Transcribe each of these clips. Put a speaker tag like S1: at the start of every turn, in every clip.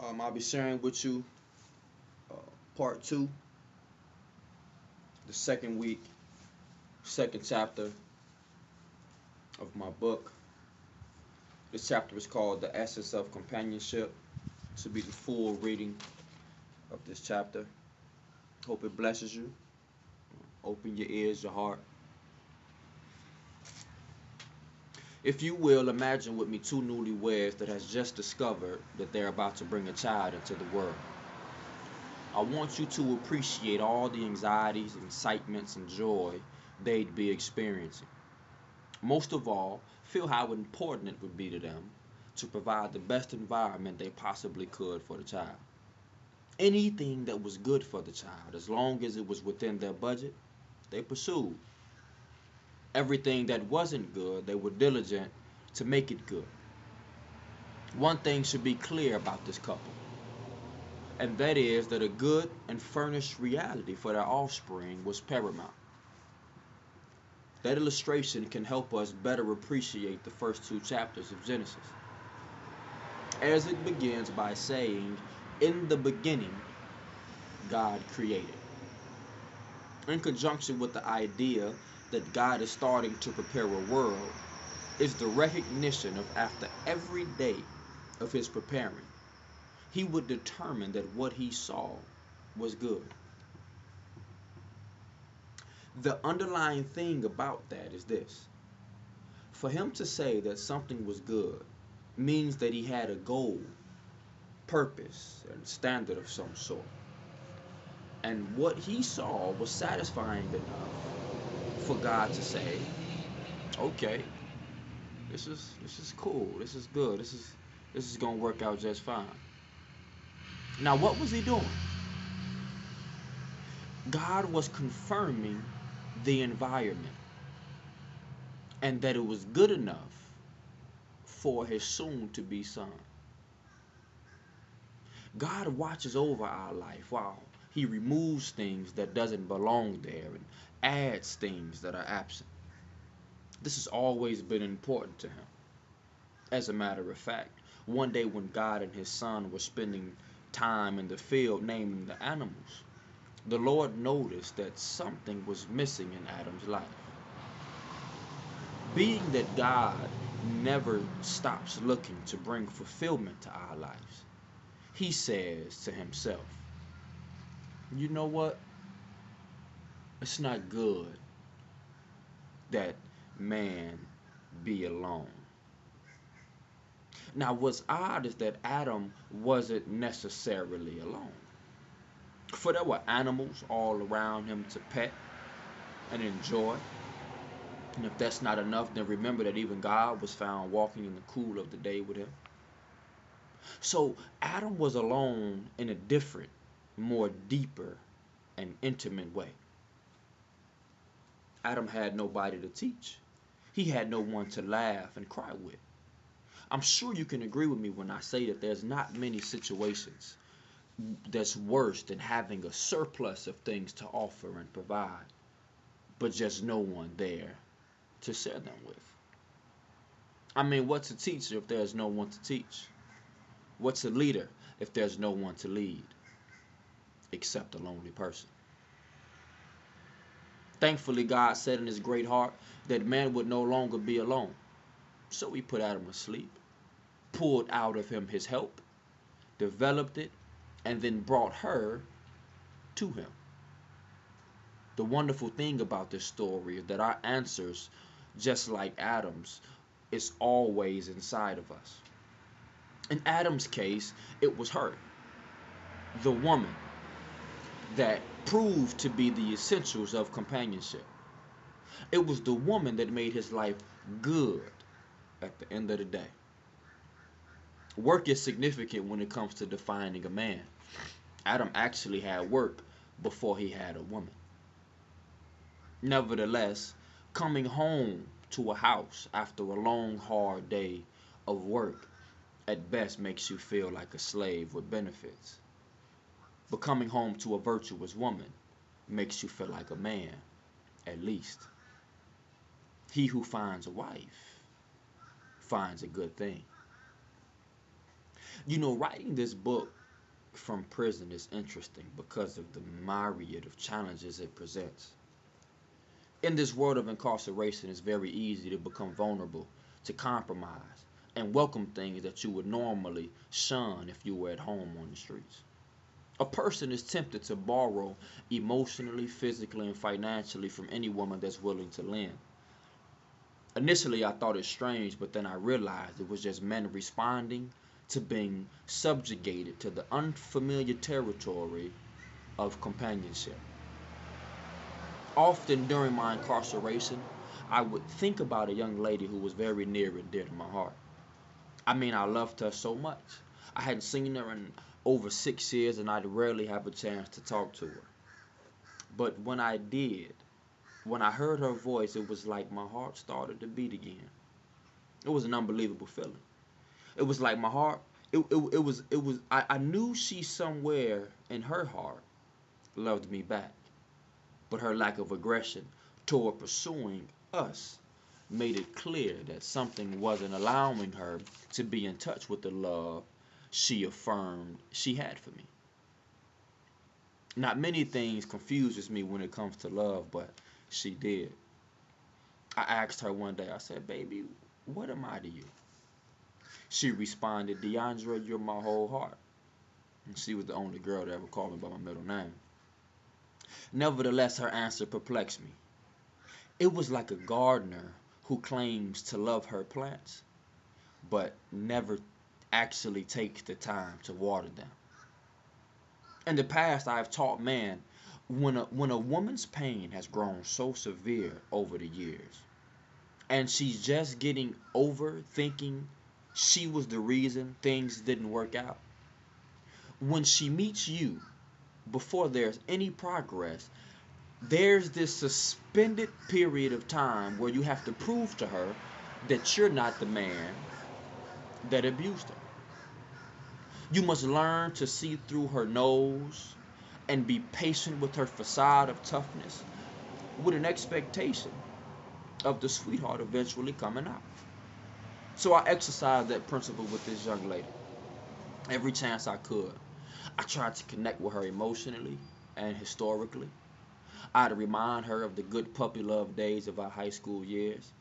S1: I'll be sharing with you uh, part two, the second week, second chapter of my book. This chapter is called The Essence of Companionship. This will be the full reading of this chapter. Hope it blesses you. Open your ears, your heart. If you will, imagine with me two newlyweds that has just discovered that they're about to bring a child into the world. I want you to appreciate all the anxieties, excitements, and joy they'd be experiencing. Most of all, feel how important it would be to them to provide the best environment they possibly could for the child. Anything that was good for the child, as long as it was within their budget, they pursued. Everything that wasn't good, they were diligent to make it good. One thing should be clear about this couple, and that is that a good and furnished reality for their offspring was paramount. That illustration can help us better appreciate the first two chapters of Genesis, as it begins by saying, "In the beginning, God created." In conjunction with the idea that God is starting to prepare a world, is the recognition of after every day of his preparing, he would determine that what he saw was good. The underlying thing about that is this: for him to say that something was good means that he had a goal, purpose, and standard of some sort. And what he saw was satisfying enough for God to say, okay, this is cool, this is good, this is gonna work out just fine. Now what was he doing? God was confirming the environment and that it was good enough for his soon to be son. God watches over our life while he removes things that doesn't belong there and adds things that are absent. This has always been important to him. As a matter of fact, one day when God and his son were spending time in the field naming the animals, the Lord noticed that something was missing in Adam's life. Being that God never stops looking to bring fulfillment to our lives, he says to himself, you know what? It's not good that man be alone. Now, what's odd is that Adam wasn't necessarily alone, for there were animals all around him to pet and enjoy. And if that's not enough, then remember that even God was found walking in the cool of the day with him. So Adam was alone in a different, more deeper, and intimate way. Adam had nobody to teach. He had no one to laugh and cry with. I'm sure you can agree with me when I say that there's not many situations that's worse than having a surplus of things to offer and provide, but just no one there to share them with. I mean, what's a teacher if there's no one to teach? What's a leader if there's no one to lead except a lonely person? Thankfully, God said in his great heart that man would no longer be alone. So he put Adam asleep, pulled out of him his help, developed it, and then brought her to him. The wonderful thing about this story is that our answers, just like Adam's, is always inside of us. In Adam's case, it was her, the woman, that proved to be the essentials of companionship. It was the woman that made his life good at the end of the day. Work is significant when it comes to defining a man. Adam actually had work before he had a woman. Nevertheless, coming home to a house after a long, hard day of work at best makes you feel like a slave with benefits. But coming home to a virtuous woman makes you feel like a man, at least. He who finds a wife finds a good thing. Writing this book from prison is interesting because of the myriad of challenges it presents. In this world of incarceration, it's very easy to become vulnerable, to compromise, and welcome things that you would normally shun if you were at home on the streets. A person is tempted to borrow emotionally, physically, and financially from any woman that's willing to lend. Initially, I thought it strange, but then I realized it was just men responding to being subjugated to the unfamiliar territory of companionship. Often during my incarceration, I would think about a young lady who was very near and dear to my heart. I mean, I loved her so much. I hadn't seen her in over 6 years, and I'd rarely have a chance to talk to her. But when I did, when I heard her voice, it was like my heart started to beat again. It was an unbelievable feeling. It was like my heart, I knew she somewhere in her heart loved me back. But her lack of aggression toward pursuing us made it clear that something wasn't allowing her to be in touch with the love she affirmed she had for me. Not many things confuses me when it comes to love, but she did. I asked her one day, I said, "Baby, what am I to you?" She responded, "DeAndre, you're my whole heart." And she was the only girl that ever called me by my middle name. Nevertheless, her answer perplexed me. It was like a gardener who claims to love her plants, but never actually takes the time to water them. In the past, I have taught men when a woman's pain has grown so severe over the years, and she's just getting over thinking she was the reason things didn't work out, when she meets you before there's any progress, there's this suspended period of time where you have to prove to her that you're not the man that abused her. You must learn to see through her nose and be patient with her facade of toughness with an expectation of the sweetheart eventually coming out. So I exercised that principle with this young lady every chance I could. I tried to connect with her emotionally and historically. I'd remind her of the good puppy love days of our high school years.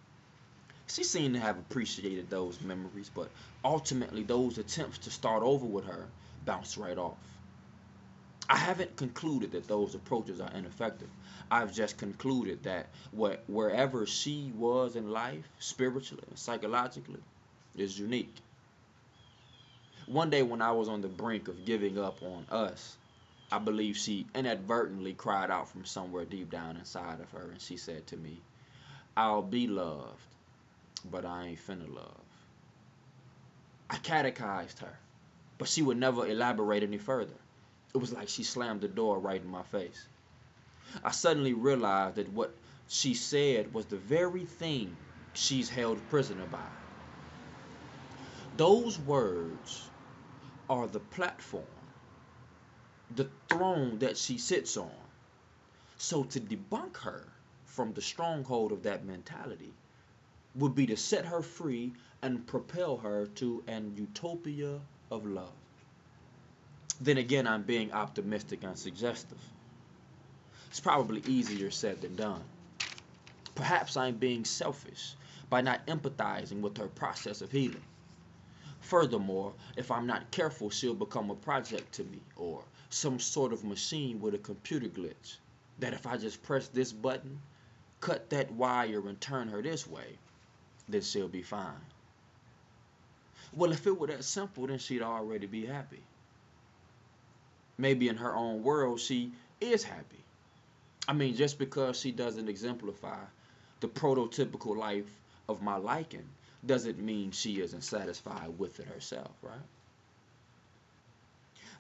S1: She seemed to have appreciated those memories, but ultimately those attempts to start over with her bounced right off. I haven't concluded that those approaches are ineffective. I've just concluded that wherever she was in life, spiritually and psychologically, is unique. One day when I was on the brink of giving up on us, I believe she inadvertently cried out from somewhere deep down inside of her, and she said to me, "I'll be loved, but I ain't finna love." I catechized her, but she would never elaborate any further. It was like she slammed the door right in my face. I suddenly realized that what she said was the very thing she's held prisoner by. Those words are the platform, the throne that she sits on. So to debunk her from the stronghold of that mentality would be to set her free and propel her to an utopia of love. Then again, I'm being optimistic and suggestive. It's probably easier said than done. Perhaps I'm being selfish by not empathizing with her process of healing. Furthermore, if I'm not careful, she'll become a project to me, or some sort of machine with a computer glitch, that if I just press this button, cut that wire, and turn her this way, then she'll be fine. Well, if it were that simple, then she'd already be happy. Maybe in her own world, she is happy. I mean, just because she doesn't exemplify the prototypical life of my liking doesn't mean she isn't satisfied with it herself, right?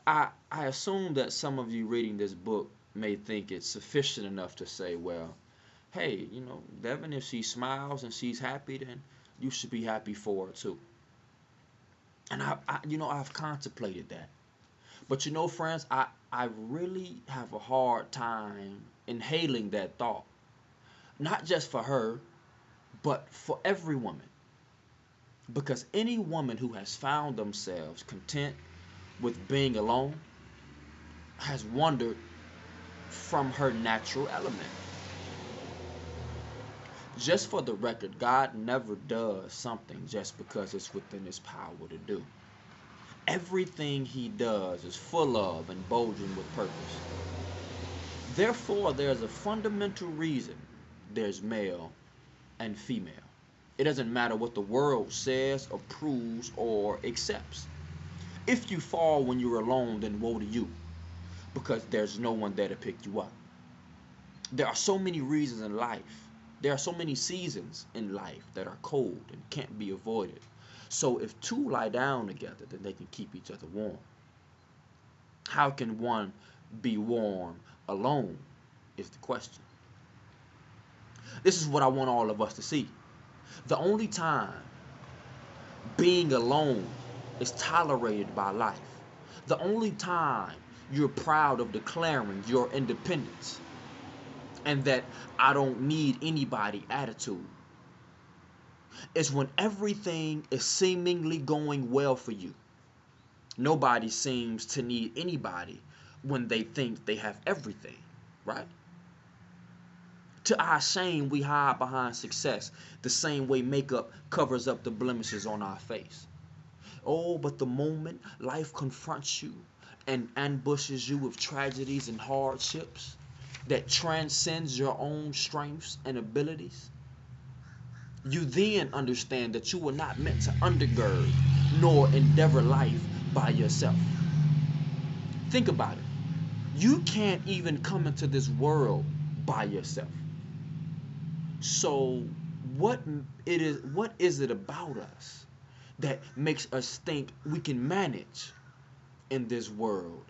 S1: I assume that some of you reading this book may think it's sufficient enough to say, well, hey, Devin, if she smiles and she's happy, then you should be happy for her too. And I've contemplated that. But friends, I really have a hard time inhaling that thought. Not just for her, but for every woman. Because any woman who has found themselves content with being alone has wandered from her natural element. Just for the record, God never does something just because it's within his power to do. Everything he does is full of and bulging with purpose. Therefore, there's a fundamental reason there's male and female. It doesn't matter what the world says, approves, or accepts. If you fall when you're alone, then woe to you, because there's no one there to pick you up. There are so many reasons in life. There are so many seasons in life that are cold and can't be avoided. So if two lie down together, then they can keep each other warm. How can one be warm alone is the question. This is what I want all of us to see. The only time being alone is tolerated by life, the only time you're proud of declaring your independence and that I don't need anybody attitude is when everything is seemingly going well for you. Nobody seems to need anybody when they think they have everything, right? To our shame, we hide behind success the same way makeup covers up the blemishes on our face. Oh, but the moment life confronts you and ambushes you with tragedies and hardships that transcends your own strengths and abilities, you then understand that you were not meant to undergird nor endeavor life by yourself. Think about it. You can't even come into this world by yourself. So what is it about us that makes us think we can manage in this world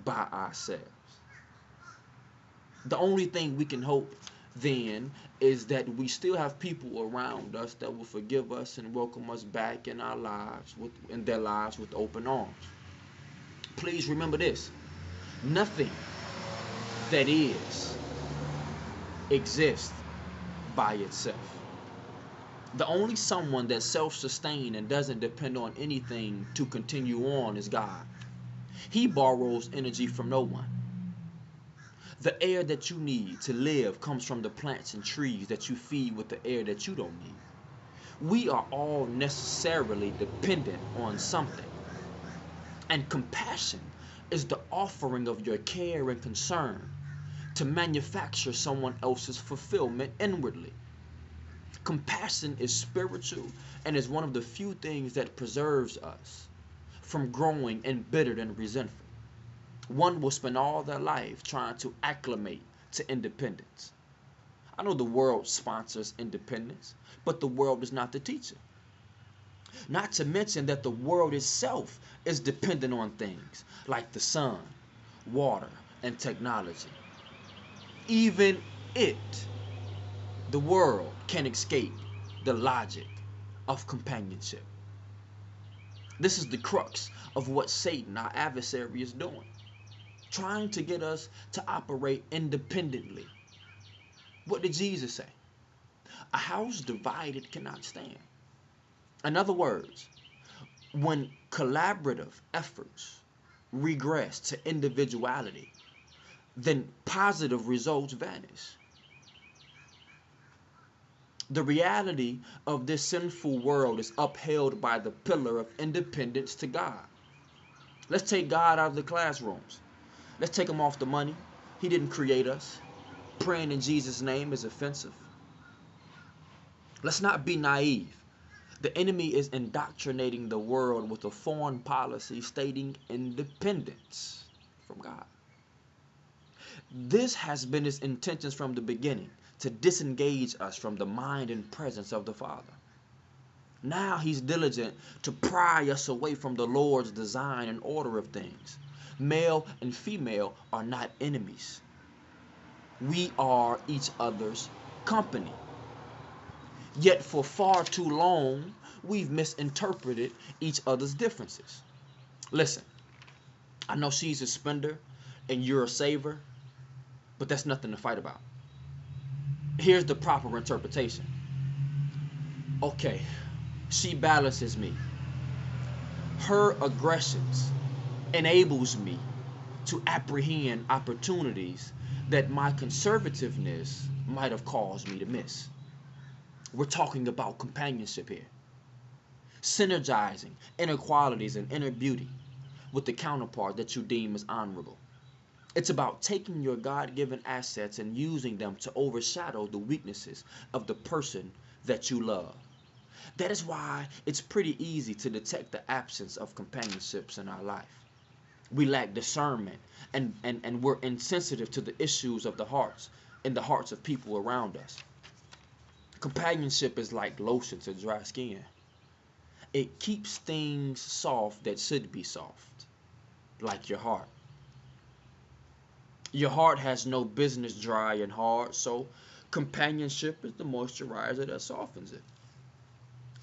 S1: by ourselves? The only thing we can hope then is that we still have people around us that will forgive us and welcome us back in their lives with open arms. Please remember this. Nothing that exists by itself. The only someone that's self-sustained and doesn't depend on anything to continue on is God. He borrows energy from no one. The air that you need to live comes from the plants and trees that you feed with the air that you don't need. We are all necessarily dependent on something. And compassion is the offering of your care and concern to manufacture someone else's fulfillment inwardly. Compassion is spiritual and is one of the few things that preserves us from growing embittered and resentful. One will spend all their life trying to acclimate to independence. I know the world sponsors independence, but the world is not the teacher. Not to mention that the world itself is dependent on things like the sun, water, and technology. Even the world, can escape the logic of companionship. This is the crux of what Satan, our adversary, is doing. Trying to get us to operate independently. What did Jesus say? A house divided cannot stand. In other words, when collaborative efforts regress to individuality, then positive results vanish. The reality of this sinful world is upheld by the pillar of independence to God. Let's take God out of the classrooms. Let's take him off the money. He didn't create us. Praying in Jesus' name is offensive. Let's not be naive. The enemy is indoctrinating the world with a foreign policy stating independence from God. This has been his intentions from the beginning, to disengage us from the mind and presence of the Father. Now he's diligent to pry us away from the Lord's design and order of things. Male and female are not enemies. We are each other's company. Yet for far too long, we've misinterpreted each other's differences. Listen, I know she's a spender and you're a saver, but that's nothing to fight about. Here's the proper interpretation. Okay, She balances me. Her aggressions enables me to apprehend opportunities that my conservativeness might have caused me to miss. We're talking about companionship here. Synergizing inner qualities and inner beauty with the counterpart that you deem as honorable. It's about taking your God-given assets and using them to overshadow the weaknesses of the person that you love. That is why it's pretty easy to detect the absence of companionships in our life. We lack discernment and we're insensitive to the issues of the hearts in the hearts of people around us. Companionship is like lotion to dry skin. It keeps things soft that should be soft, like your heart. Your heart has no business dry and hard, so companionship is the moisturizer that softens it.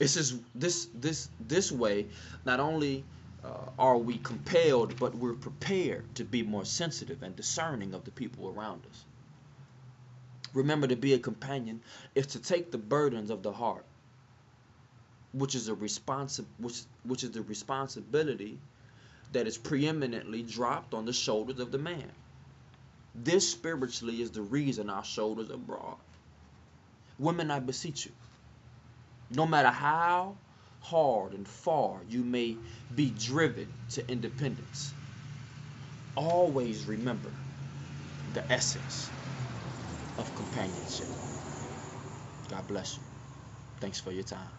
S1: It's just this way. Not only are we compelled, but we're prepared to be more sensitive and discerning of the people around us. Remember, to be a companion is to take the burdens of the heart, which is which is the responsibility that is preeminently dropped on the shoulders of the man. This spiritually is the reason our shoulders are broad. Women, I beseech you, no matter how hard and far you may be driven to independence, always remember the essence of companionship. God bless you. Thanks for your time.